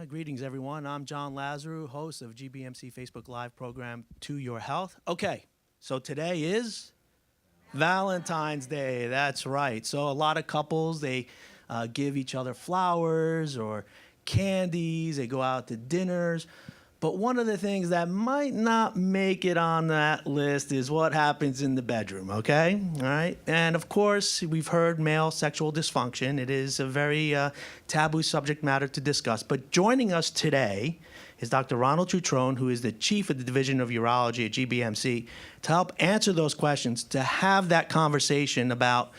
Greetings, everyone. I'm John Lazarou, host of GBMC Facebook Live program, To Your Health. Okay, so today is Valentine's Day. That's right. So a lot of couples, they give each other flowers or candies. They go out to dinners. But one of the things that might not make it on that list is what happens in the bedroom, okay? All right? And of course, we've heard male sexual dysfunction. It is a very taboo subject matter to discuss. But joining us today is Dr. Ronald Cutrone, who is the chief of the Division of Urology at GBMC, to help answer those questions, to have that conversation about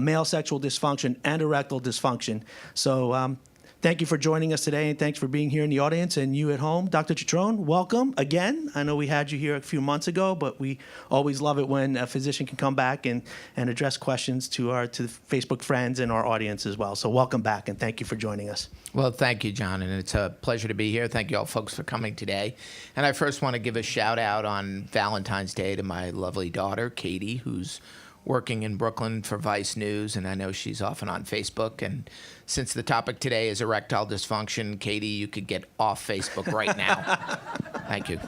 male sexual dysfunction and erectile dysfunction. So thank you for joining us today, and thanks for being here in the audience and you at home. Dr. Cutrone, welcome again. I know we had you here a few months ago, but we always love it when a physician can come back and address questions to the Facebook friends and our audience as well. So welcome back, and thank you for joining us. Well, thank you, John, and it's a pleasure to be here. Thank you all folks for coming today. And I first want to give a shout out on Valentine's Day to my lovely daughter, Katie, who's working in Brooklyn for Vice News, and I know she's often on Facebook. And since the topic today is erectile dysfunction, Katie, you could get off Facebook right now. Thank you.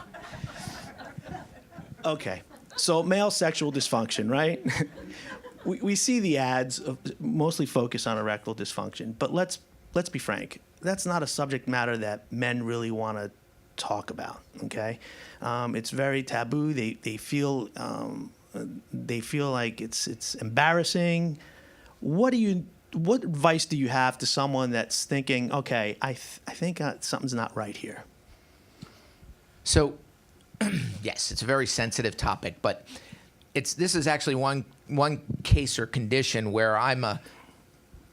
Okay, so male sexual dysfunction, right? we see the ads mostly focus on erectile dysfunction, but let's be frank. That's not a subject matter that men really want to talk about, okay? It's very taboo. They feel like it's embarrassing. What advice do you have to someone that's thinking, okay, I think something's not right here? So, yes, it's a very sensitive topic, but this is actually one case or condition where I'm a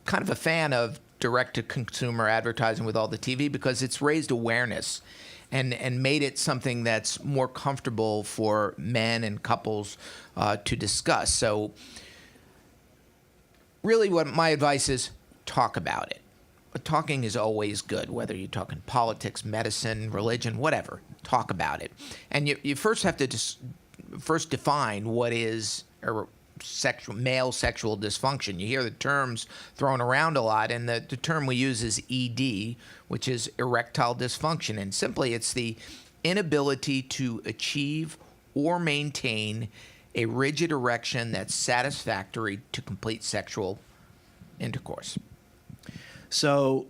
kind of a fan of direct-to-consumer advertising with all the TV, because it's raised awareness and made it something that's more comfortable for men and couples to discuss. So really what my advice is, talk about it. But talking is always good, whether you're talking politics, medicine, religion, whatever. Talk about it. And you first have to first define what is male sexual dysfunction. You hear the terms thrown around a lot, and the term we use is ED, which is erectile dysfunction. And simply, it's the inability to achieve or maintain a rigid erection that's satisfactory to complete sexual intercourse. So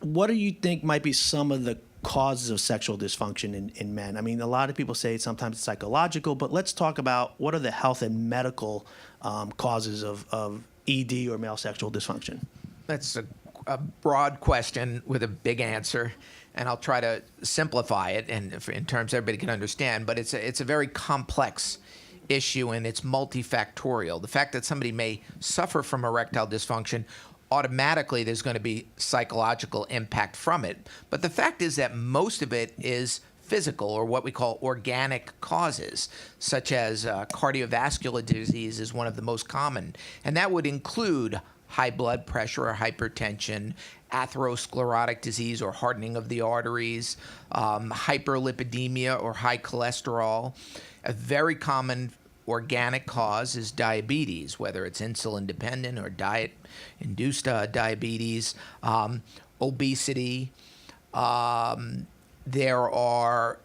what do you think might be some of the causes of sexual dysfunction in men? I mean, a lot of people say sometimes it's psychological, but let's talk about what are the health and medical causes of ED or male sexual dysfunction? That's a broad question with a big answer, and I'll try to simplify it and in terms everybody can understand, but it's a very complex issue, and it's multifactorial. The fact that somebody may suffer from erectile dysfunction, automatically there's going to be psychological impact from it. But the fact is that most of it is physical, or what we call organic causes, such as cardiovascular disease is one of the most common. And that would include high blood pressure or hypertension, atherosclerotic disease or hardening of the arteries, hyperlipidemia or high cholesterol. A very common organic cause is diabetes, whether it's insulin-dependent or diet-induced diabetes, obesity. There are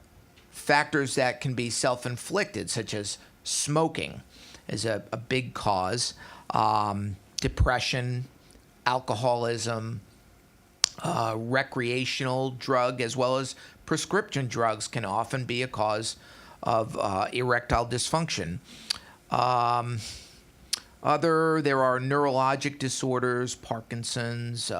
factors that can be self-inflicted, such as smoking is a big cause, depression, alcoholism, recreational drug, as well as prescription drugs can often be a cause of erectile dysfunction. There are neurologic disorders, Parkinson's,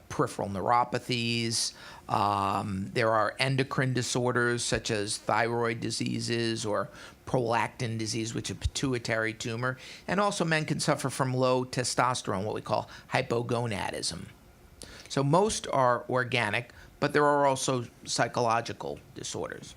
peripheral neuropathies. There are endocrine disorders such as thyroid diseases or prolactin disease, which is a pituitary tumor. And also men can suffer from low testosterone, what we call hypogonadism. So most are organic, but there are also psychological disorders.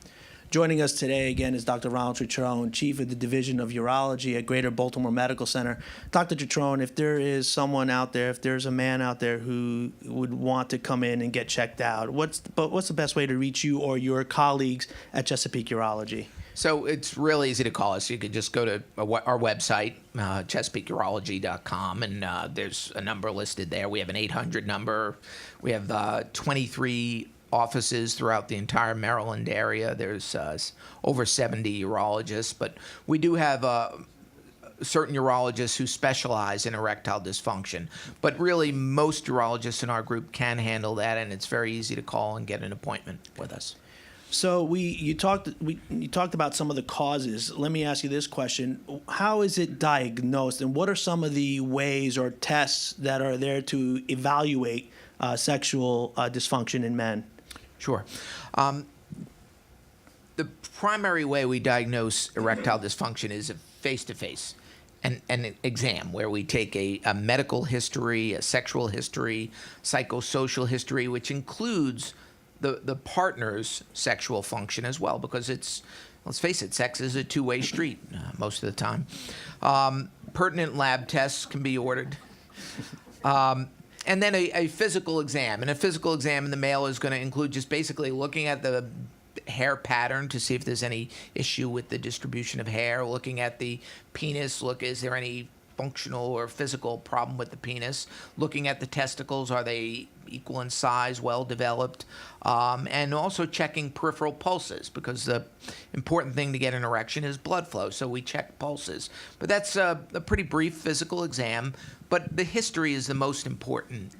Joining us today again is Dr. Ronald Cutrone, Chief of the Division of Urology at Greater Baltimore Medical Center. Dr. Cutrone, if there is someone out there, if there's a man out there who would want to come in and get checked out, what's the best way to reach you or your colleagues at Chesapeake Urology? So it's real easy to call us. You could just go to our website, ChesapeakeUrology.com, and there's a number listed there. We have an 800 number. We have 23 offices throughout the entire Maryland area. There's over 70 urologists, but we do have certain urologists who specialize in erectile dysfunction. But really, most urologists in our group can handle that, and it's very easy to call and get an appointment with us. So you talked about some of the causes. Let me ask you this question: how is it diagnosed, and what are some of the ways or tests that are there to evaluate sexual dysfunction in men? Sure. The primary way we diagnose erectile dysfunction is a face-to-face, an exam where we take a medical history, a sexual history, psychosocial history, which includes the partner's sexual function as well, because let's face it, sex is a two-way street most of the time. Pertinent lab tests can be ordered. And then a physical exam. And a physical exam in the male is going to include just basically looking at the hair pattern to see if there's any issue with the distribution of hair, looking at the penis, is there any functional or physical problem with the penis, looking at the testicles, are they equal in size, well developed, and also checking peripheral pulses, because the important thing to get an erection is blood flow, so we check pulses. But that's a pretty brief physical exam, but the history is the most important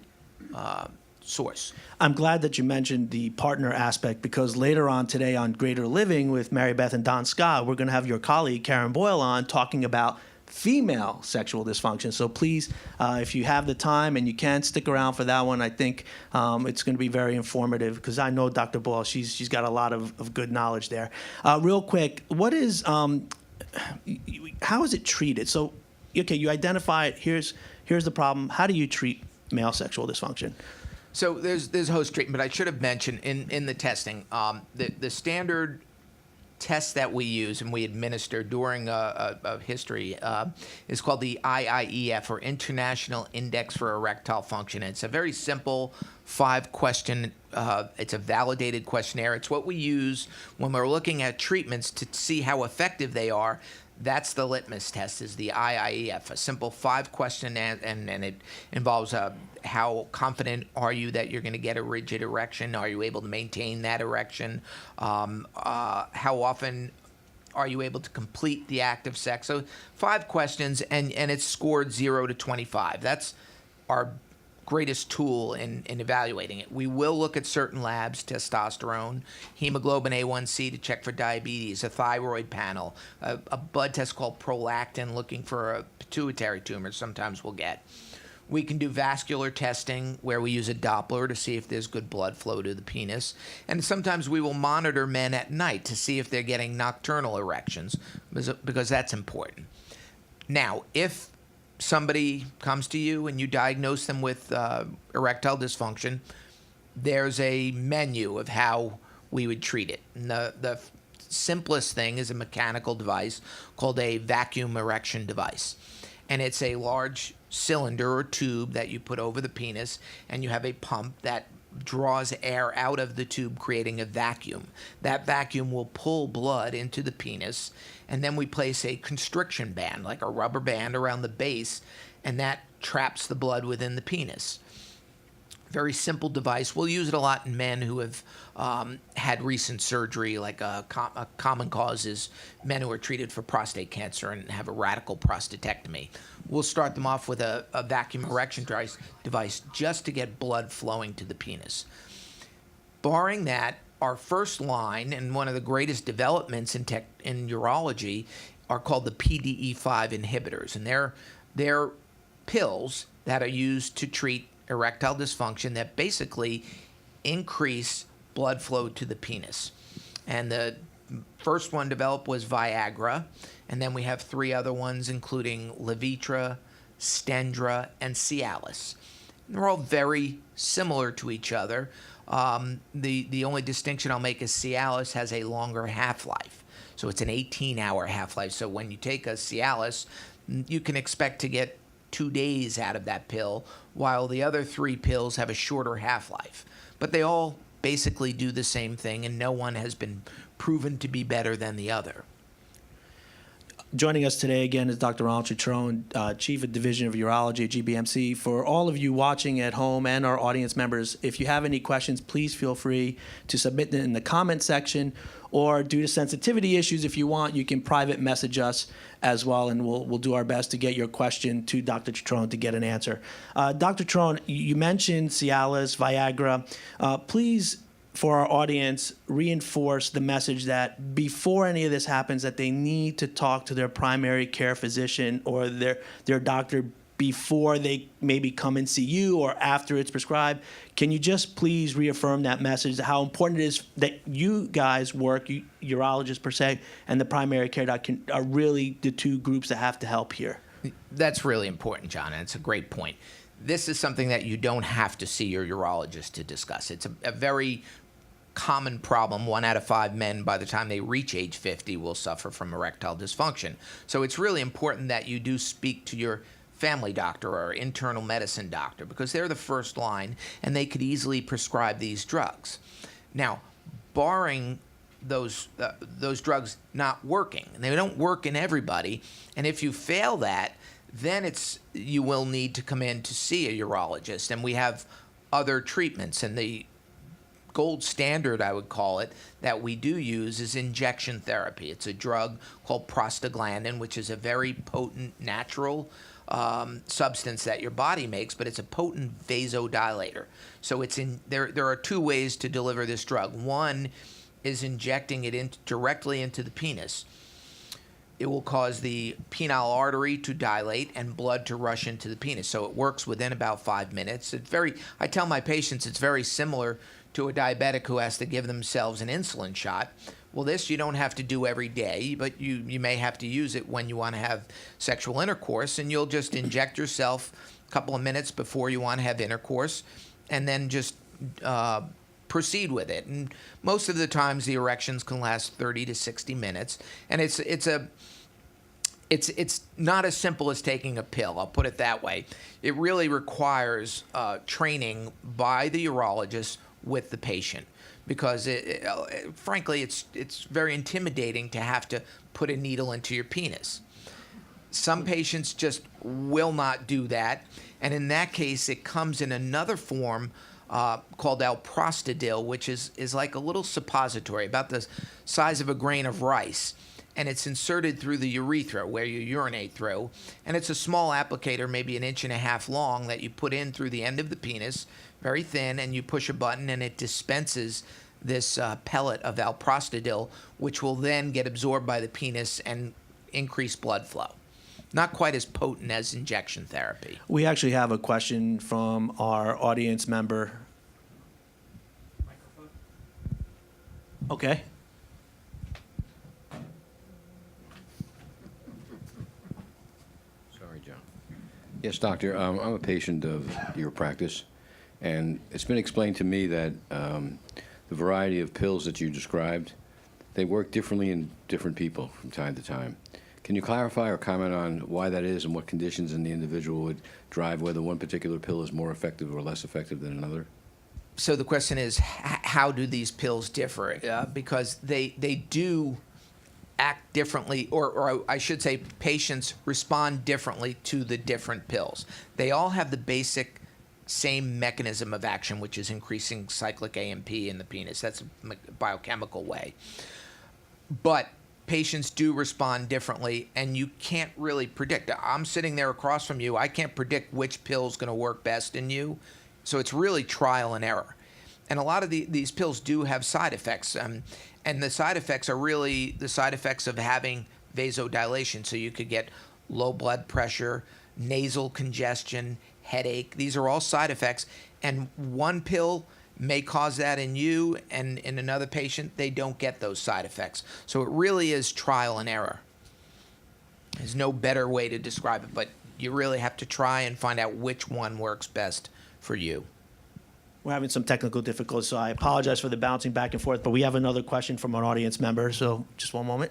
source. I'm glad that you mentioned the partner aspect, because later on today on Greater Living with Mary Beth and Don Scott, we're going to have your colleague Karen Boyle on talking about female sexual dysfunction. So please, if you have the time and you can, stick around for that one. I think it's going to be very informative, because I know Dr. Boyle, she's got a lot of good knowledge there. Real quick, what is how is it treated? So, okay, you identify it. Here's the problem. How do you treat male sexual dysfunction? So there's host treatment, but I should have mentioned in the testing, the standard test that we use and we administer during a history is called the IIEF, or International Index for Erectile Function. It's a very simple 5-question, it's a validated questionnaire. It's what we use when we're looking at treatments to see how effective they are. That's the litmus test, is the IIEF, a simple 5-question, and it involves how confident are you that you're going to get a rigid erection? Are you able to maintain that erection? How often are you able to complete the act of sex? So 5 questions, and it's scored 0 to 25. That's our greatest tool in evaluating it. We will look at certain labs: testosterone, hemoglobin A1C to check for diabetes, a thyroid panel, a blood test called prolactin looking for a pituitary tumor sometimes we'll get. We can do vascular testing where we use a Doppler to see if there's good blood flow to the penis. And sometimes we will monitor men at night to see if they're getting nocturnal erections, because that's important. Now, if somebody comes to you and you diagnose them with erectile dysfunction, there's a menu of how we would treat it. And the simplest thing is a mechanical device called a vacuum erection device. And it's a large cylinder or tube that you put over the penis, and you have a pump that draws air out of the tube, creating a vacuum. That vacuum will pull blood into the penis, and then we place a constriction band, like a rubber band, around the base, and that traps the blood within the penis. Very simple device. We'll use it a lot in men who have had recent surgery, like a common cause is men who are treated for prostate cancer and have a radical prostatectomy. We'll start them off with a vacuum erection device just to get blood flowing to the penis. Barring that, our first line, and one of the greatest developments in urology, are called the Pde Inhibitors, and they're pills that are used to treat erectile dysfunction that basically increase blood flow to the penis. And the first one developed was Viagra, and then we have 3 other ones, including Levitra, Stendra, and Cialis. And they're all very similar to each other. The only distinction I'll make is Cialis has a longer half-life. So it's an 18-hour half-life. So when you take a Cialis, you can expect to get 2 days out of that pill, while the other 3 pills have a shorter half-life. But they all basically do the same thing, and no one has been proven to be better than the other. Joining us today again is Dr. Ronald Citrone, Chief of Division of Urology at GBMC. For all of you watching at home and our audience members, if you have any questions, please feel free to submit them in the comment section, or due to sensitivity issues, if you want, you can private message us as well, and we'll do our best to get your question to Dr. Citrone to get an answer. Dr. Citrone, you mentioned Cialis, Viagra. Please, for our audience, reinforce the message that before any of this happens, that they need to talk to their primary care physician or their doctor before they maybe come and see you or after it's prescribed. Can you just please reaffirm that message, how important it is that you guys work, urologists per se, and the primary care doctor are really the two groups that have to help here? That's really important, John, and it's a great point. This is something that you don't have to see your urologist to discuss. It's a very common problem. 1 out of 5 men, by the time they reach age 50, will suffer from erectile dysfunction. So it's really important that you do speak to your family doctor or internal medicine doctor, because they're the first line and they could easily prescribe these drugs. Now, barring those drugs not working, and they don't work in everybody, and if you fail that, then you will need to come in to see a urologist, and we have other treatments. And the gold standard, I would call it, that we do use is injection therapy. It's a drug called prostaglandin, which is a very potent natural substance that your body makes, but it's a potent vasodilator. So there are 2 ways to deliver this drug. One is injecting it directly into the penis. It will cause the penile artery to dilate and blood to rush into the penis. So it works within about 5 minutes. I tell my patients it's very similar to a diabetic who has to give themselves an insulin shot. Well, this you don't have to do every day, but you may have to use it when you want to have sexual intercourse, and you'll just inject yourself a couple of minutes before you want to have intercourse, and then just proceed with it. And most of the times the erections can last 30 to 60 minutes, and it's not as simple as taking a pill. I'll put it that way. It really requires training by the urologist with the patient, because frankly, it's very intimidating to have to put a needle into your penis. Some patients just will not do that, and in that case, it comes in another form called alprostadil, which is like a little suppository about the size of a grain of rice, and it's inserted through the urethra where you urinate through, and it's a small applicator, maybe 1.5 inches long, that you put in through the end of the penis, very thin, and you push a button and it dispenses this pellet of alprostadil, which will then get absorbed by the penis and increase blood flow. Not quite as potent as injection therapy. We actually have a question from our audience member. Okay. Sorry, John. Yes, doctor. I'm a patient of your practice, and it's been explained to me that the variety of pills that you described, they work differently in different people from time to time. Can you clarify or comment on why that is and what conditions in the individual would drive whether one particular pill is more effective or less effective than another? So the question is, how do these pills differ? Because they do act differently, or I should say patients respond differently to the different pills. They all have the basic same mechanism of action, which is increasing cyclic AMP in the penis. That's a biochemical way. But patients do respond differently, and you can't really predict. I'm sitting there across from you. I can't predict which pill is going to work best in you. So it's really trial and error. And a lot of these pills do have side effects. And the side effects are really the side effects of having vasodilation. So you could get low blood pressure, nasal congestion, headache. These are all side effects. And one pill may cause that in you, and in another patient, they don't get those side effects. So it really is trial and error. There's no better way to describe it, but you really have to try and find out which one works best for you. We're having some technical difficulties, so I apologize for the bouncing back and forth, but we have another question from an audience member, so just one moment.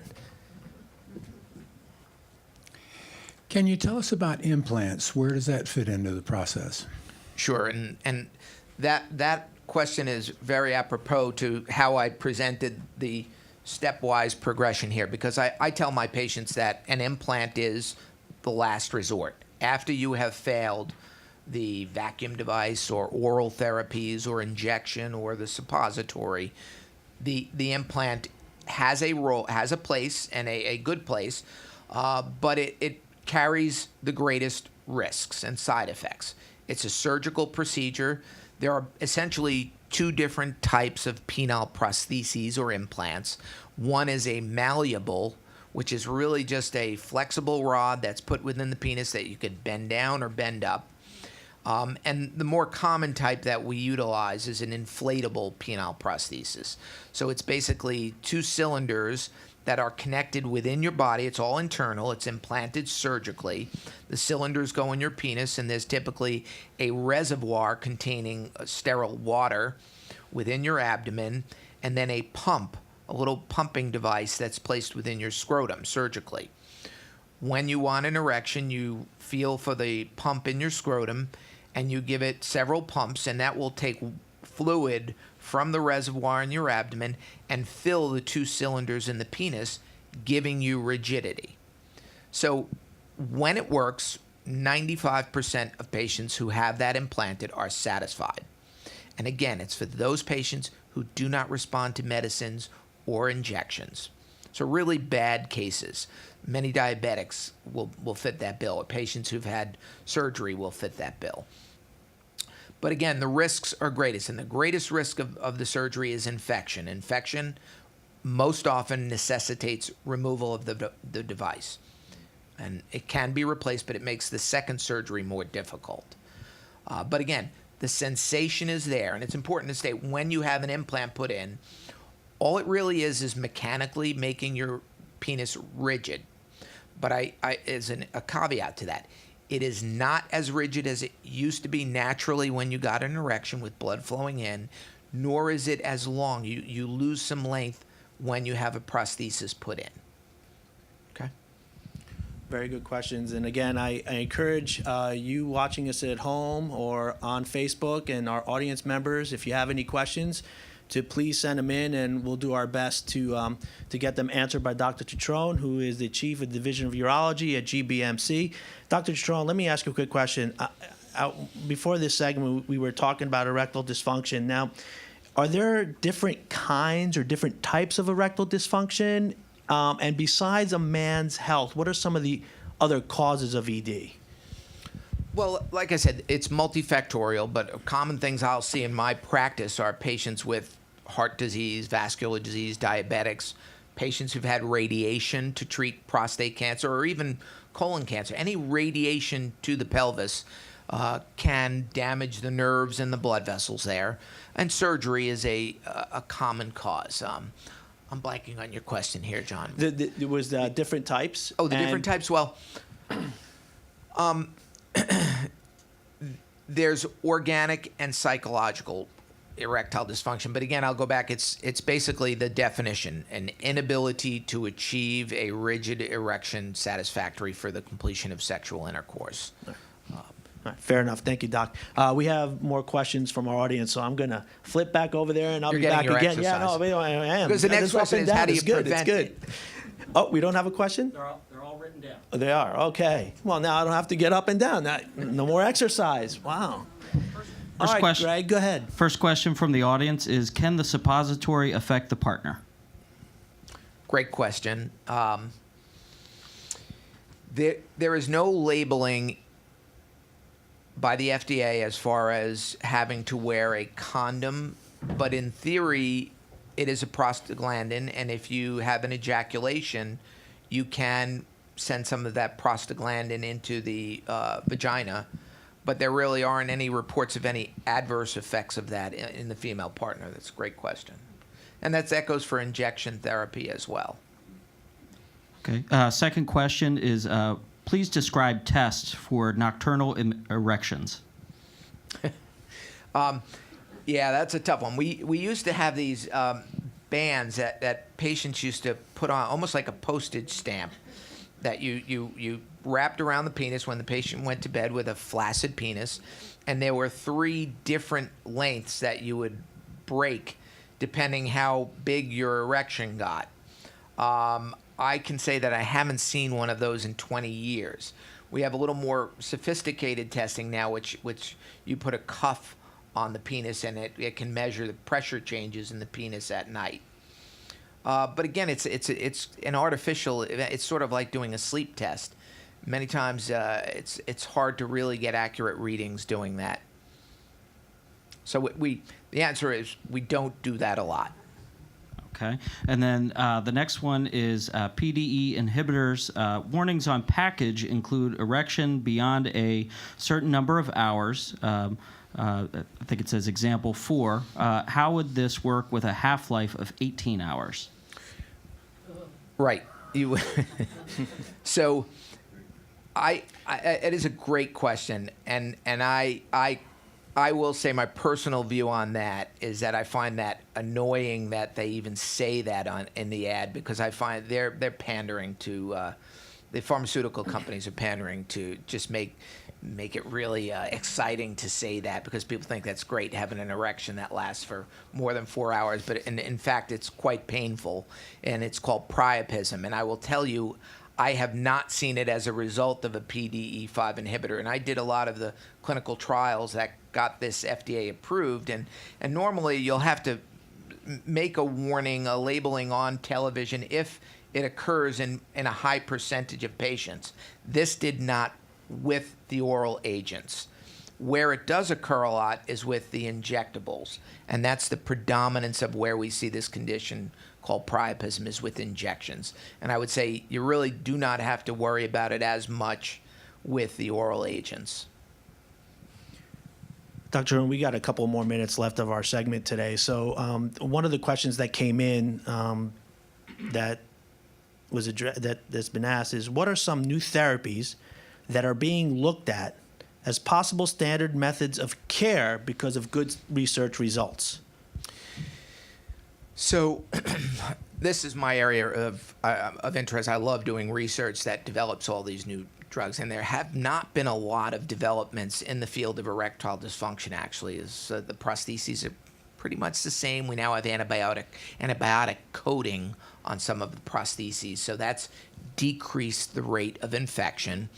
Can you tell us about implants? Where does that fit into the process? Sure, and that question is very apropos to how I presented the stepwise progression here, because I tell my patients that an implant is the last resort. After you have failed the vacuum device or oral therapies or injection or the suppository, the implant has a role, has a place, and a good place, but it carries the greatest risks and side effects. It's a surgical procedure. There are essentially two different types of penile prostheses or implants. One is a malleable, which is really just a flexible rod that's put within the penis that you could bend down or bend up. And the more common type that we utilize is an inflatable penile prosthesis. So it's basically two cylinders that are connected within your body. It's all internal. It's implanted surgically. The cylinders go in your penis, and there's typically a reservoir containing sterile water within your abdomen, and then a pump, a little pumping device that's placed within your scrotum surgically. When you want an erection, you feel for the pump in your scrotum, and you give it several pumps, and that will take fluid from the reservoir in your abdomen and fill the two cylinders in the penis, giving you rigidity. So when it works, 95% of patients who have that implanted are satisfied. And again, it's for those patients who do not respond to medicines or injections. So really bad cases. Many diabetics will fit that bill, or patients who've had surgery will fit that bill. But again, the risks are greatest, and the greatest risk of the surgery is infection. Infection most often necessitates removal of the device. And it can be replaced, but it makes the second surgery more difficult. But again, the sensation is there, and it's important to state when you have an implant put in, all it really is mechanically making your penis rigid. But I as a caveat to that, it is not as rigid as it used to be naturally when you got an erection with blood flowing in, nor is it as long. You lose some length when you have a prosthesis put in. Okay? Very good questions. And again, I encourage you watching us at home or on Facebook and our audience members, if you have any questions, to please send them in, and we'll do our best to get them answered by Dr. Citrone, who is the Chief of Division of Urology at GBMC. Dr. Citrone, let me ask you a quick question. Before this segment, we were talking about erectile dysfunction. Now, are there different kinds or different types of erectile dysfunction? And besides a man's health, what are some of the other causes of ED? Well, like I said, it's multifactorial, but common things I'll see in my practice are patients with heart disease, vascular disease, diabetics, patients who've had radiation to treat prostate cancer or even colon cancer. Any radiation to the pelvis can damage the nerves and the blood vessels there, and surgery is a common cause. I'm blanking on your question here, John. There was different types? Oh, the different types? Well, there's organic and psychological erectile dysfunction. But again, I'll go back. It's basically the definition, an inability to achieve a rigid erection satisfactory for the completion of sexual intercourse. All right, fair enough. Thank you, Doc. We have more questions from our audience, so I'm going to flip back over there, and I'll You're be back getting your again. exercise. Yeah, no, I am. Because the next question is, how do you prevent It's good. Oh, we don't have a question? They're all written down. Oh, they are. Okay. Well, now I don't have to get up and down. No more exercise. Wow. All right, question. Greg, go ahead. First question from the audience is, can the suppository affect the partner? Great question. There is no labeling by the FDA as far as having to wear a condom, but in theory, it is a prostaglandin, and if you have an ejaculation, you can send some of that prostaglandin into the vagina, but there really aren't any reports of any adverse effects of that in the female partner. That's a great question. And that echoes for injection therapy as well. Okay. Second question is, please describe tests for nocturnal erections. Yeah, that's a tough one. We used to have these bands that patients used to put on, almost like a postage stamp, that you wrapped around the penis when the patient went to bed with a flaccid penis, and there were 3 different lengths that you would break depending how big your erection got. I can say that I haven't seen one of those in 20 years. We have a little more sophisticated testing now, which you put a cuff on the penis, and it can measure the pressure changes in the penis at night. But again, it's an artificial. It's sort of like doing a sleep test. Many times, it's hard to really get accurate readings doing that. So the answer is we don't do that a lot. Okay. And then the next one is Pde Inhibitors. Warnings on package include erection beyond a certain number of hours. I think it says example 4. How would this work with a half-life of 18 hours? Right. So it is a great question, and I will say my personal view on that is that I find that annoying that they even say that in the ad, because I find they're pandering to the pharmaceutical companies are pandering to just make it really exciting to say that, because people think that's great having an erection that lasts for more than 4 hours, but in fact it's quite painful, and it's called priapism. And I will tell you, I have not seen it as a result of a PDE5 inhibitor, and I did a lot of the clinical trials that got this FDA approved, and normally you'll have to make a warning, a labeling on television if it occurs in a high percentage of patients. This did not with the oral agents. Where it does occur a lot is with the injectables, and that's the predominance of where we see this condition called priapism, is with injections. And I would say you really do not have to worry about it as much with the oral agents. Dr. Roon, we got a couple more minutes left of our segment today. So one of the questions that came in that's been asked is, what are some new therapies that are being looked at as possible standard methods of care because of good research results? So this is my area of interest. I love doing research that develops all these new drugs, and there have not been a lot of developments in the field of erectile dysfunction, actually. The prostheses are pretty much the same. We now have antibiotic coating on some of the prostheses, so that's decreased the rate of infection.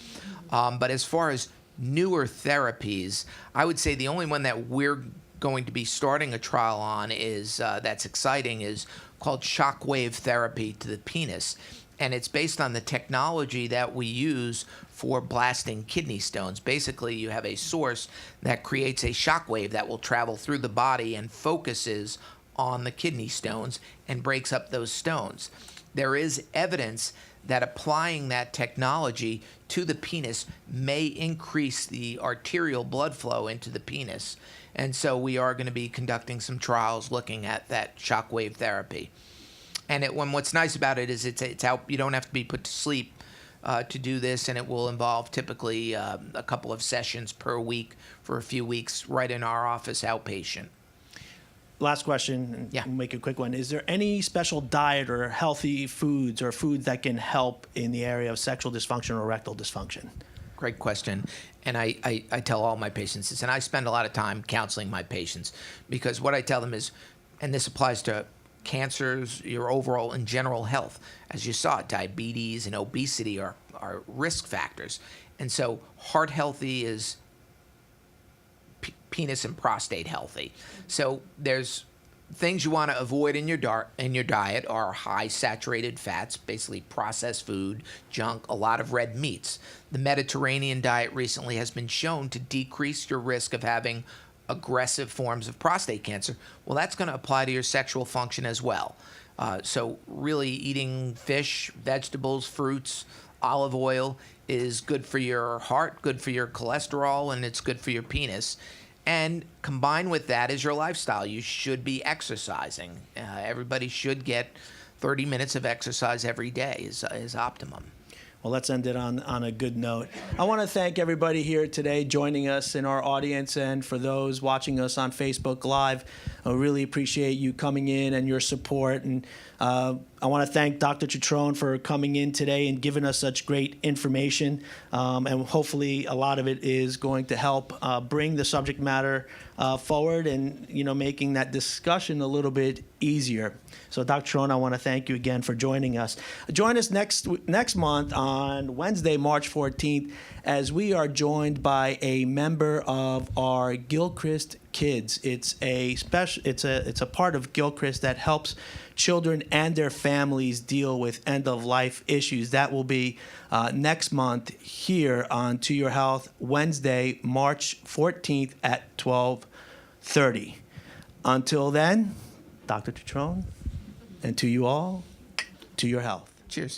But as far as newer therapies, I would say the only one that we're going to be starting a trial on is that's exciting, is called shockwave therapy to the penis, and it's based on the technology that we use for blasting kidney stones. Basically, you have a source that creates a shockwave that will travel through the body and focuses on the kidney stones and breaks up those stones. There is evidence that applying that technology to the penis may increase the arterial blood flow into the penis. And so we are going to be conducting some trials looking at that shockwave therapy. And what's nice about it is it's out. You don't have to be put to sleep to do this, and it will involve typically a couple of sessions per week for a few weeks right in our office outpatient. Last question, and we'll make it a quick one. Is there any special diet or healthy foods or foods that can help in the area of sexual dysfunction or erectile dysfunction? Great question. And I tell all my patients this, and I spend a lot of time counseling my patients, because what I tell them is, and this applies to cancers, your overall and general health. As you saw, diabetes and obesity are risk factors. And so heart healthy is penis and prostate healthy. So there's things you want to avoid in your diet are high saturated fats, basically processed food, junk, a lot of red meats. The Mediterranean diet recently has been shown to decrease your risk of having aggressive forms of prostate cancer. Well, that's going to apply to your sexual function as well. So really eating fish, vegetables, fruits, olive oil is good for your heart, good for your cholesterol, and it's good for your penis. And combined with that is your lifestyle. You should be exercising. Everybody should get 30 minutes of exercise every day is optimum. Well, let's end it on a good note. I want to thank everybody here today joining us in our audience, and for those watching us on Facebook Live, I really appreciate you coming in and your support. And I I want to thank Dr. Citrone for coming in today and giving us such great information. And hopefully a lot of it is going to help bring the subject matter forward and, making that discussion a little bit easier. So, Dr. Citrone, I want to thank you again for joining us. Join us next month on Wednesday, March 14th, as we are joined by a member of our Gilchrist Kids. It's a part of Gilchrist that helps children and their families deal with end-of-life issues. That will be next month here on To Your Health, Wednesday, March 14th at 12:30. Until then, Dr. Citrone, and to you all, to your health. Cheers.